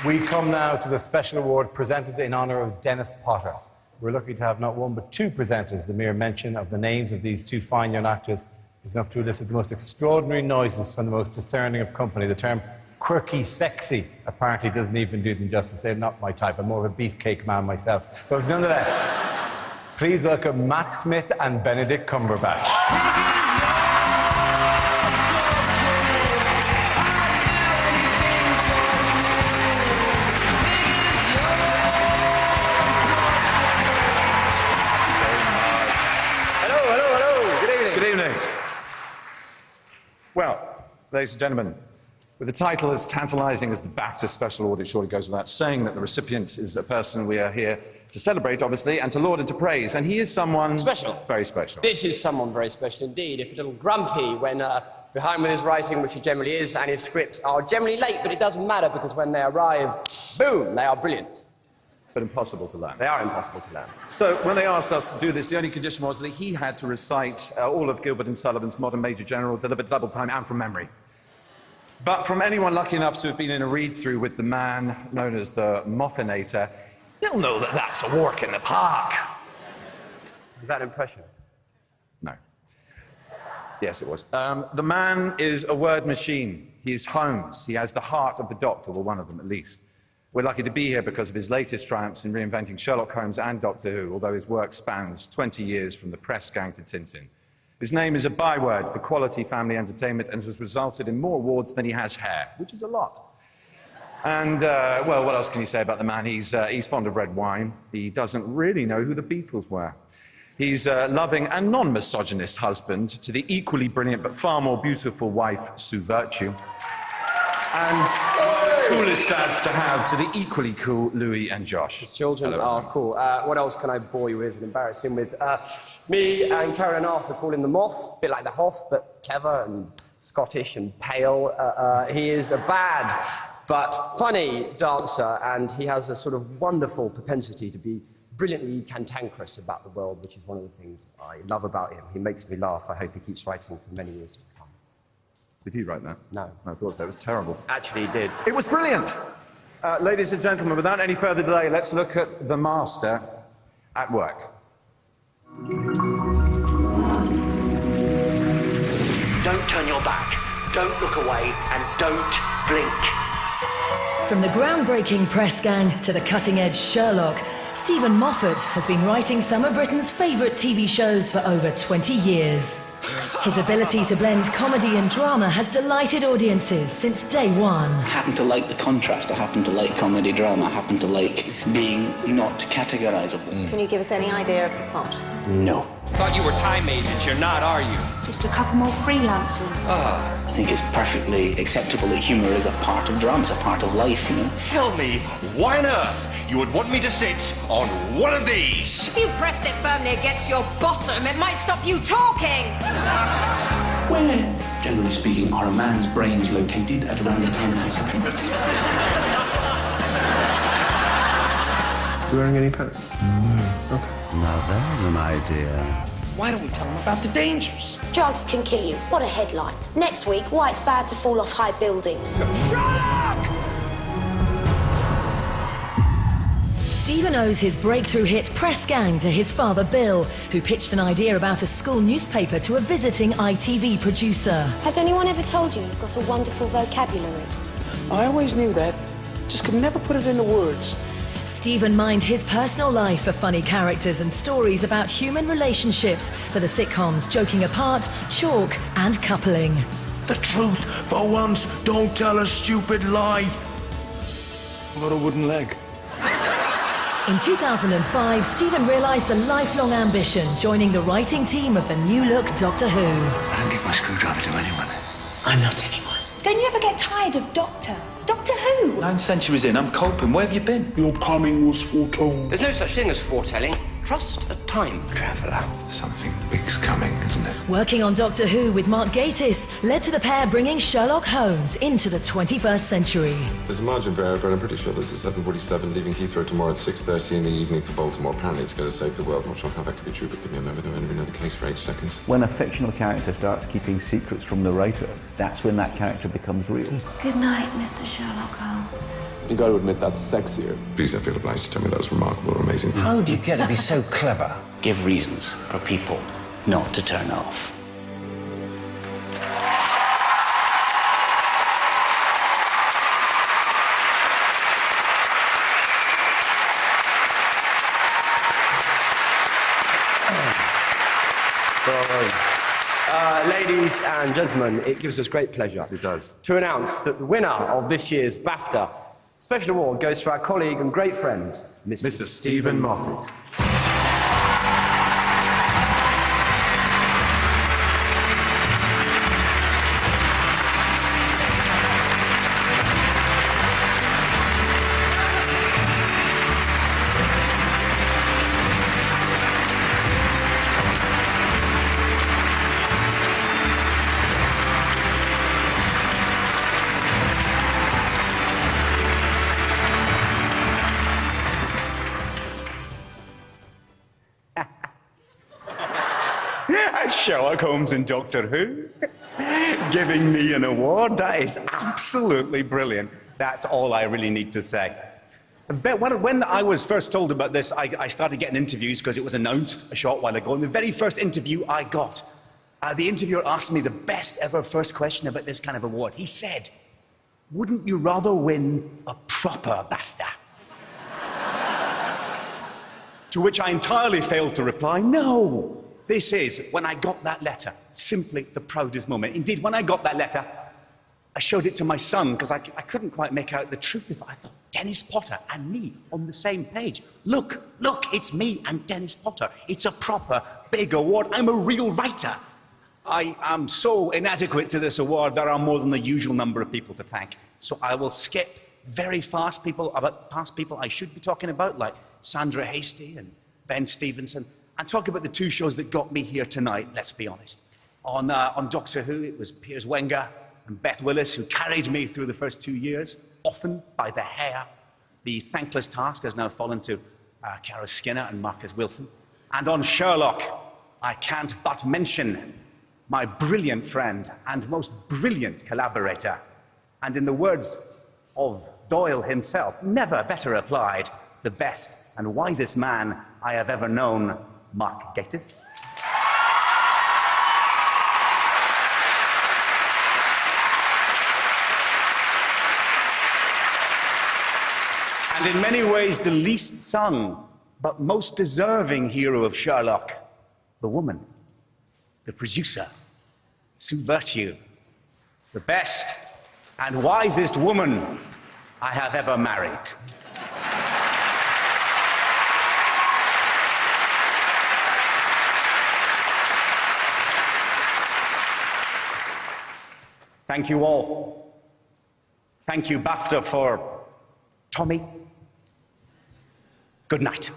We come now to the special award presented in honour of Dennis Potter. We're lucky to have not one but two presenters. The mere mention of the names of these two fine young actors is enough to elicit the most extraordinary noises from the most discerning of company. The term quirky sexy apparently doesn't even do them justice. They're not my type. I'm more of a beefcake man myself. But nonetheless, please welcome Matt Smith and Benedict Cumberbatch. Well, ladies and gentlemen, with a title as tantalising as the BAFTA Special Award, it surely goes without saying that the recipient is a person we are here to celebrate, obviously, and to laud and to praise. And he is someone... Special. Very special. This is someone very special indeed. If a little grumpy when behind with his writing, which he generally is, and his scripts are generally late, but it doesn't matter because when they arrive, boom, they are brilliant. But impossible to learn. They are impossible to learn. So when they asked us to do this, the only condition was that he had to recite all of Gilbert and Sullivan's Modern Major General, delivered double time and from memory. But from anyone lucky enough to have been in a read-through with the man known as the Moffinator, they'll know that that's a walk in the park. Is that an impression? No. Yes, it was. The man is a word machine. He is Holmes. He has the heart of the Doctor, or one of them at least. We're lucky to be here because of his latest triumphs in reinventing Sherlock Holmes and Doctor Who, although his work spans 20 years from the press gang to Tintin. His name is a byword for quality family entertainment and has resulted in more awards than he has hair, which is a lot. And, well, what else can you say about the man? He's fond of red wine. He doesn't really know who the Beatles were. He's a loving and non-misogynist husband to the equally brilliant but far more beautiful wife, Sue Virtue. And coolest dads to have to the equally cool Louis and Josh. His children Hello. are cool. What else can I bore you with and embarrass him with? Me and Karen and Arthur call him the Moth, a bit like the Hoff, but clever and Scottish and pale. He is a bad but funny dancer, and he has a sort of wonderful propensity to be brilliantly cantankerous about the world, which is one of the things I love about him. He makes me laugh. I hope he keeps writing for many years to come. Did he write that? No. I thought so. It was terrible. Actually, he did. It was brilliant! Ladies and gentlemen, without any further delay, let's look at the master at work. Don't turn your back, don't look away, and don't blink. From the groundbreaking press gang to the cutting-edge Sherlock, Stephen Moffat has been writing some of Britain's favourite TV shows for over 20 years. His ability to blend comedy and drama has delighted audiences since day one. I happen to like the contrast. I happen to like comedy drama. I happen to like being not categorisable. Can you give us any idea of the plot? No. Thought you were time agents. You're not, are you? Just a couple more freelancers. I think it's perfectly acceptable that humour is a part of drama. It's a part of life, you know. Tell me, why on earth you would want me to sit on one of these? If you pressed it firmly against your bottom, it might stop you talking. Where, generally speaking, are a man's brains located at around the time of conception? You wearing any pants? No. Okay. Now there's an idea. Why don't we tell them about the dangers? Drugs can kill you. What a headline. Next week, why it's bad to fall off high buildings. Stephen owes his breakthrough hit Press Gang to his father Bill, who pitched an idea about a school newspaper to a visiting ITV producer. Has anyone ever told you you've got a wonderful vocabulary? I always knew that, just could never put it into words. Stephen mined his personal life for funny characters and stories about human relationships for the sitcoms Joking Apart, Chalk and Coupling. The truth, for once, don't tell a stupid lie. I've got a wooden leg. In 2005, Stephen realised a lifelong ambition, joining the writing team of the new-look Doctor Who. I don't give my screwdriver to anyone. I'm not anyone. Don't you ever get tired of Doctor? Doctor Who? 9 centuries in, I'm coping. Where have you been? Your coming was foretold. There's no such thing as foretelling. Trust a time traveller. Something big's coming, isn't it? Working on Doctor Who with Mark Gatiss led to the pair bringing Sherlock Holmes into the 21st century. There's a margin of error, but I'm pretty sure there's a 747 leaving Heathrow tomorrow at 6:30 in the evening for Baltimore. Apparently it's going to save the world. Not sure how that could be true, but give me a moment. I'm going to another case for 8 seconds. When a fictional character starts keeping secrets from the writer, that's when that character becomes real. Good night, Mr. Sherlock Holmes. You got to admit that's sexier. Please don't feel obliged to tell me that was remarkable or amazing. How do you get to be so clever? Give reasons for people not to turn off. Ladies and gentlemen, it gives us great pleasure. It does. To announce that the winner of this year's BAFTA special award goes to our colleague and great friend, Mr. Steven Moffat. Sherlock Holmes and Doctor Who giving me an award. That is absolutely brilliant. That's all I really need to say. When I was first told about this, I started getting interviews because it was announced a short while ago. And the very first interview I got, the interviewer asked me the best ever first question about this kind of award. He said, "Wouldn't you rather win a proper BAFTA?" To which I entirely failed to reply, no. This is, when I got that letter, simply the proudest moment. Indeed, when I got that letter, I showed it to my son because I couldn't quite make out the truth of it. I thought, Dennis Potter and me on the same page. Look, it's me and Dennis Potter. It's a proper big award. I'm a real writer. I am so inadequate to this award, there are more than the usual number of people to thank. So I will skip very fast past people I should be talking about, like Sandra Hasty and Ben Stevenson, and talk about the two shows that got me here tonight, let's be honest. On Doctor Who, it was Piers Wenger and Beth Willis who carried me through the first 2 years, often by the hair. The thankless task has now fallen to Cara Skinner and Marcus Wilson. And on Sherlock, I can't but mention my brilliant friend and most brilliant collaborator, and in the words of Doyle himself, never better applied, the best and wisest man I have ever known, Mark Gatiss. And in many ways, the least sung, but most deserving hero of Sherlock, the woman, the producer, Sue Virtue, the best and wisest woman I have ever married. Thank you all. Thank you, BAFTA, for Tommy. Good night.